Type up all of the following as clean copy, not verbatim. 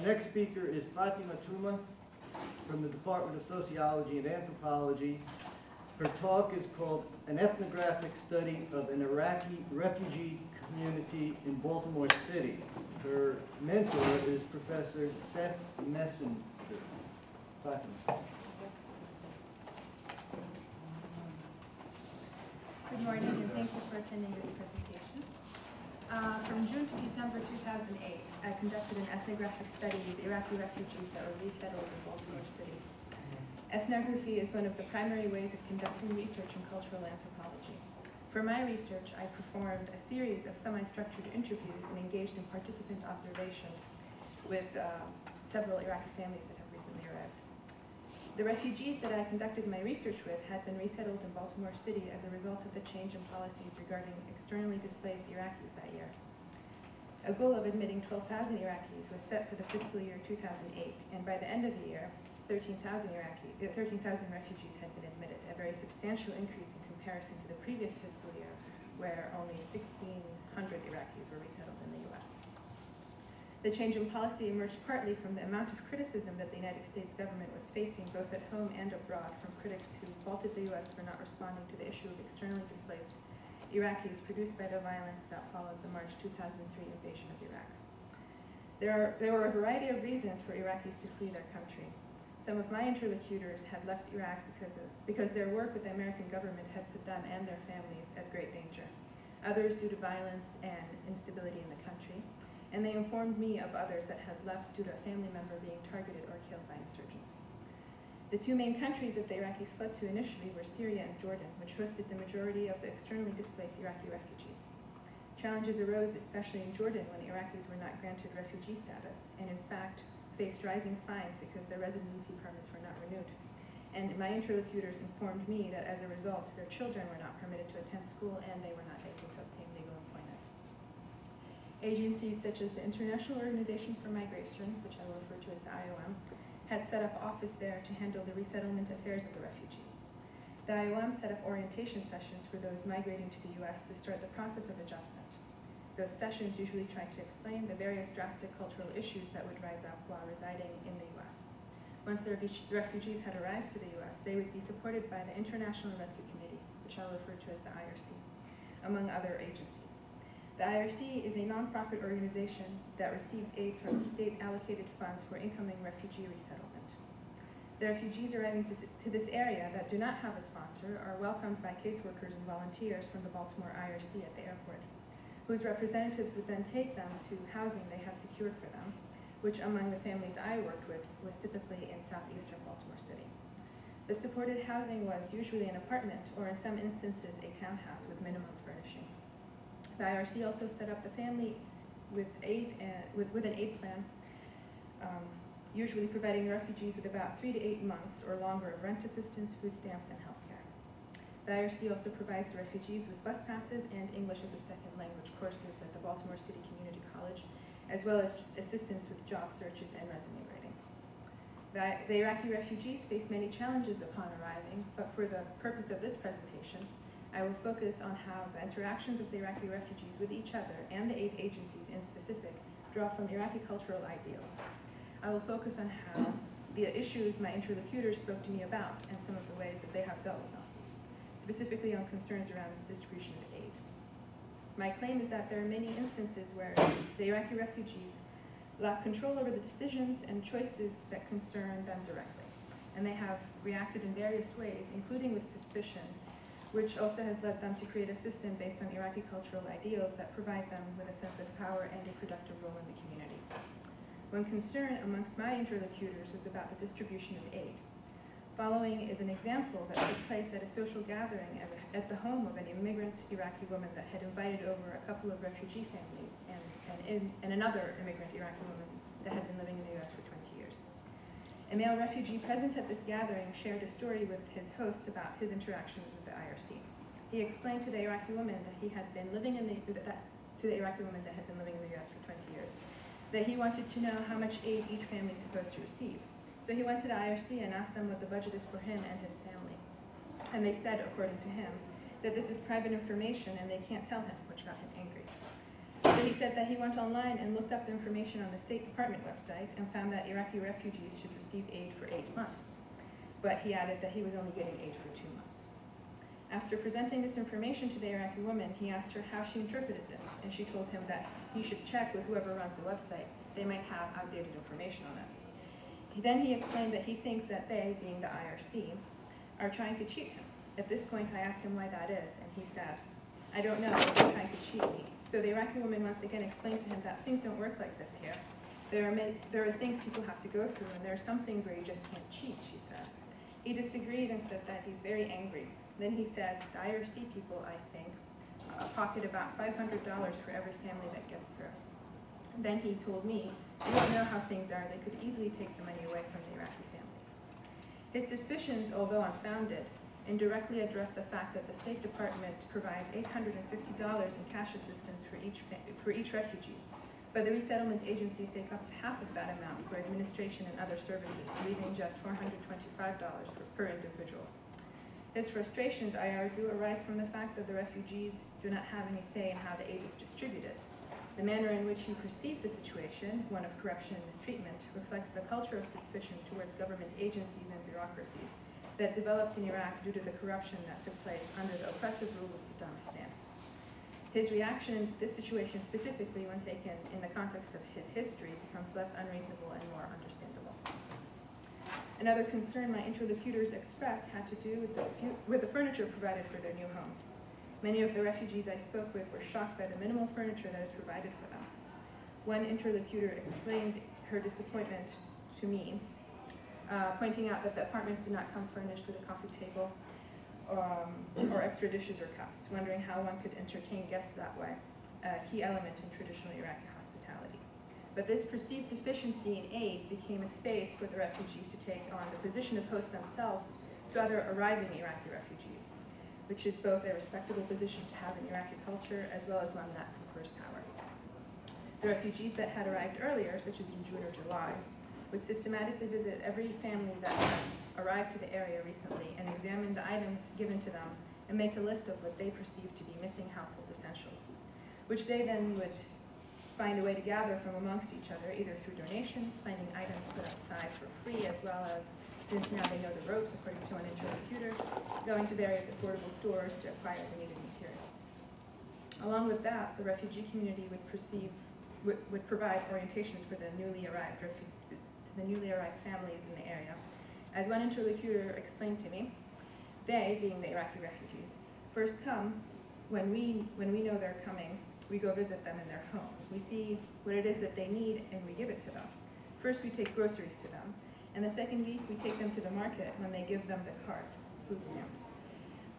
next speaker is Fatima Touma from the Department of Sociology and Anthropology. Her talk is called An Ethnographic Study of an Iraqi Refugee Community in Baltimore City. Her mentor is Professor Seth Messenger. Fatima. Good morning, and thank you for attending this presentation. From June to December 2008, I conducted an ethnographic study with Iraqi refugees that were resettled in Baltimore City. Ethnography is one of the primary ways of conducting research in cultural anthropology. For my research, I performed a series of semi-structured interviews and engaged in participant observation with several Iraqi families that have recently arrived. The refugees that I conducted my research with had been resettled in Baltimore City as a result of the change in policies regarding externally displaced Iraqis that year. A goal of admitting 12,000 Iraqis was set for the fiscal year 2008, and by the end of the year, 13,000 refugees had been admitted, a very substantial increase in comparison to the previous fiscal year, where only 1,600 Iraqis were resettled in the U.S. The change in policy emerged partly from the amount of criticism that the United States government was facing both at home and abroad from critics who faulted the U.S. for not responding to the issue of externally displaced Iraqis produced by the violence that followed the March 2003 invasion of Iraq. There were a variety of reasons for Iraqis to flee their country. Some of my interlocutors had left Iraq because their work with the American government had put them and their families at great danger. Others due to violence and instability in the country. And they informed me of others that had left due to a family member being targeted or killed by insurgents. The two main countries that the Iraqis fled to initially were Syria and Jordan, which hosted the majority of the externally displaced Iraqi refugees. Challenges arose especially in Jordan when the Iraqis were not granted refugee status, and in fact, faced rising fines because their residency permits were not renewed. And my interlocutors informed me that as a result, their children were not permitted to attend school and they were not able to obtain legal employment. Agencies such as the International Organization for Migration, which I will refer to as the IOM, had set up office there to handle the resettlement affairs of the refugees. The IOM set up orientation sessions for those migrating to the US to start the process of adjustment. Those sessions usually tried to explain the various drastic cultural issues that would rise up while residing in the US. Once the refugees had arrived to the US, they would be supported by the International Rescue Committee, which I'll refer to as the IRC, among other agencies. The IRC is a nonprofit organization that receives aid from state-allocated funds for incoming refugee resettlement. The refugees arriving to this area that do not have a sponsor are welcomed by caseworkers and volunteers from the Baltimore IRC at the airport, whose representatives would then take them to housing they had secured for them, which among the families I worked with was typically in southeastern Baltimore City. The supported housing was usually an apartment, or in some instances a townhouse with minimum furnishing. The IRC also set up the families with an aid plan, usually providing refugees with about 3 to 8 months or longer of rent assistance, food stamps, and health care. The IRC also provides the refugees with bus passes and English as a second language courses at the Baltimore City Community College, as well as assistance with job searches and resume writing. The Iraqi refugees face many challenges upon arriving, but for the purpose of this presentation, I will focus on how the interactions of the Iraqi refugees with each other and the aid agencies in specific draw from Iraqi cultural ideals. I will focus on how the issues my interlocutors spoke to me about and some of the ways that they have dealt with them, specifically on concerns around the distribution of aid. My claim is that there are many instances where the Iraqi refugees lack control over the decisions and choices that concern them directly, and they have reacted in various ways, including with suspicion, which also has led them to create a system based on Iraqi cultural ideals that provide them with a sense of power and a productive role in the community. One concern amongst my interlocutors was about the distribution of aid. Following is an example that took place at a social gathering at the home of an immigrant Iraqi woman that had invited over a couple of refugee families and another immigrant Iraqi woman that had been living in the US for 20 years. A male refugee present at this gathering shared a story with his hosts about his interactions with the IRC. He explained to the Iraqi woman that he had been living in the US for 20 years, that he wanted to know how much aid each family is supposed to receive. So he went to the IRC and asked them what the budget is for him and his family. And they said, according to him, that this is private information and they can't tell him, which got him angry. So he said that he went online and looked up the information on the State Department website and found that Iraqi refugees should receive aid for 8 months. But he added that he was only getting aid for 2 months. After presenting this information to the Iraqi woman, he asked her how she interpreted this, and she told him that he should check with whoever runs the website. They might have outdated information on it. Then he explained that he thinks that they, being the IRC, are trying to cheat him. At this point, I asked him why that is, and he said, "I don't know, but they're trying to cheat me." So the Iraqi woman once again explained to him that things don't work like this here. There are things people have to go through, and there are some things where you just can't cheat, she said. He disagreed and said that he's very angry. Then he said, the IRC people, I think, pocket about $500 for every family that gets through. Then he told me, "You don't know how things are. They could easily take the money away from the Iraqi families." His suspicions, although unfounded, indirectly address the fact that the State Department provides $850 in cash assistance for each refugee, but the resettlement agencies take up to half of that amount for administration and other services, leaving just $425 per individual. His frustrations, I argue, arise from the fact that the refugees do not have any say in how the aid is distributed. The manner in which he perceives the situation, one of corruption and mistreatment, reflects the culture of suspicion towards government agencies and bureaucracies that developed in Iraq due to the corruption that took place under the oppressive rule of Saddam Hussein. His reaction in this situation specifically, when taken in the context of his history, becomes less unreasonable and more understandable. Another concern my interlocutors expressed had to do with the furniture provided for their new homes. Many of the refugees I spoke with were shocked by the minimal furniture that is provided for them. One interlocutor explained her disappointment to me, pointing out that the apartments did not come furnished with a coffee table or extra dishes or cups, wondering how one could entertain guests that way, a key element in traditional Iraqi hospitality. But this perceived deficiency in aid became a space for the refugees to take on the position of host themselves to other arriving Iraqi refugees, which is both a respectable position to have in Iraqi culture as well as one that confers power. The refugees that had arrived earlier, such as in June or July, would systematically visit every family that had arrived to the area recently and examine the items given to them and make a list of what they perceived to be missing household essentials, which they then would find a way to gather from amongst each other, either through donations, finding items put outside for free, as well as, since now they know the ropes, according to an interlocutor, going to various affordable stores to acquire the needed materials. Along with that, the refugee community would provide orientations for the newly arrived families in the area. As one interlocutor explained to me, they, being the Iraqi refugees, first come when we know they're coming. We go visit them in their home. We see what it is that they need and we give it to them. First, we take groceries to them. And the second week, we take them to the market when they give them the card, food stamps.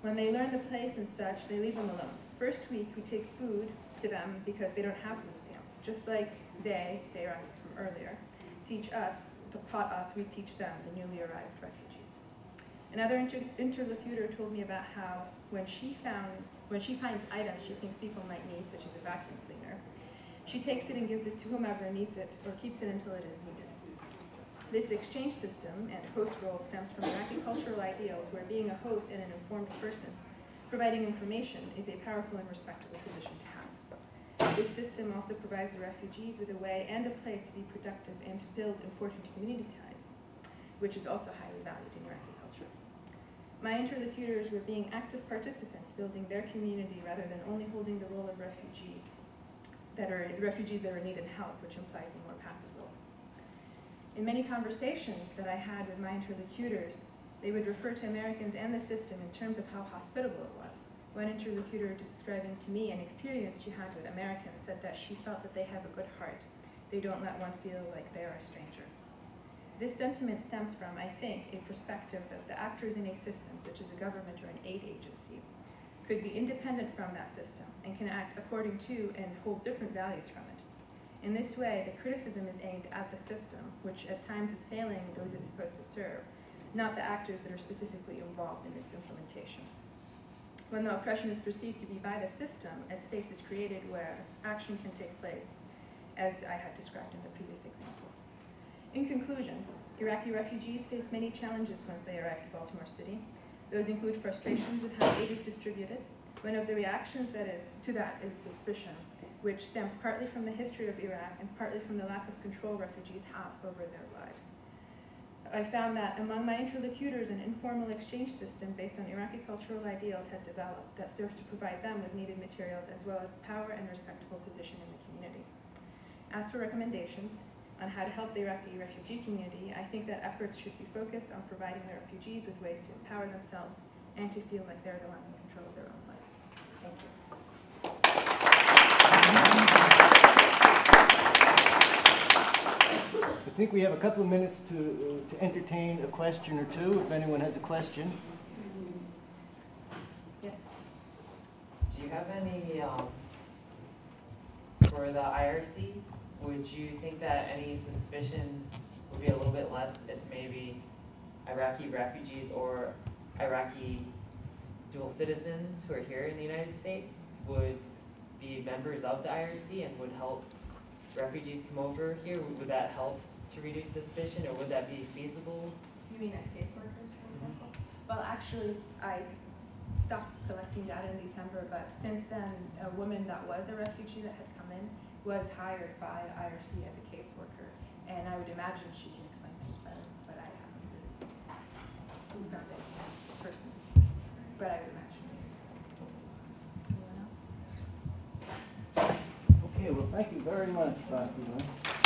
When they learn the place and such, they leave them alone. First week, we take food to them because they don't have food stamps. Just like they, the Iraqis from earlier, taught us, we teach them, the newly arrived refugees. Another interlocutor told me about how when she finds items she thinks people might need, such as a vacuum cleaner, she takes it and gives it to whomever needs it or keeps it until it is needed. This exchange system and host role stems from Iraqi cultural ideals where being a host and an informed person providing information is a powerful and respectable position to have. This system also provides the refugees with a way and a place to be productive and to build important community ties, which is also highly valued in Iraqi culture. My interlocutors were being active participants building their community rather than only holding the role of refugees that are needing help, which implies a more passive role. In many conversations that I had with my interlocutors, they would refer to Americans and the system in terms of how hospitable it was. One interlocutor describing to me an experience she had with Americans said that she felt that they have a good heart. They don't let one feel like they are a stranger. This sentiment stems from, I think, a perspective that the actors in a system, such as a government or an aid agency, could be independent from that system and can act according to and hold different values from it. In this way, the criticism is aimed at the system, which at times is failing those it's supposed to serve, not the actors that are specifically involved in its implementation. When the oppression is perceived to be by the system, a space is created where action can take place, as I had described in the previous example. In conclusion, Iraqi refugees face many challenges once they arrive to Baltimore City. Those include frustrations with how aid is distributed. One of the reactions to that is suspicion, which stems partly from the history of Iraq and partly from the lack of control refugees have over their lives. I found that among my interlocutors, an informal exchange system based on Iraqi cultural ideals had developed that serves to provide them with needed materials as well as power and respectable position in the community. As for recommendations on how to help the Iraqi refugee community, I think that efforts should be focused on providing the refugees with ways to empower themselves and to feel like they're the ones in control of their own lives. Thank you. I think we have a couple of minutes to entertain a question or two, if anyone has a question. Yes? Do you have any, for the IRC, would you think that any suspicions would be a little bit less if maybe Iraqi refugees or Iraqi dual citizens who are here in the United States would be members of the IRC and would help refugees come over here? Would that help to reduce suspicion, or would that be feasible? You mean as caseworkers, for example? Well, actually, I stopped collecting data in December, but since then, a woman that was a refugee that had come in was hired by the IRC as a caseworker, and I would imagine she can explain things better, but I haven't really found it personally. But I would imagine yes. Anyone else? Okay, well, thank you very much, Fatima.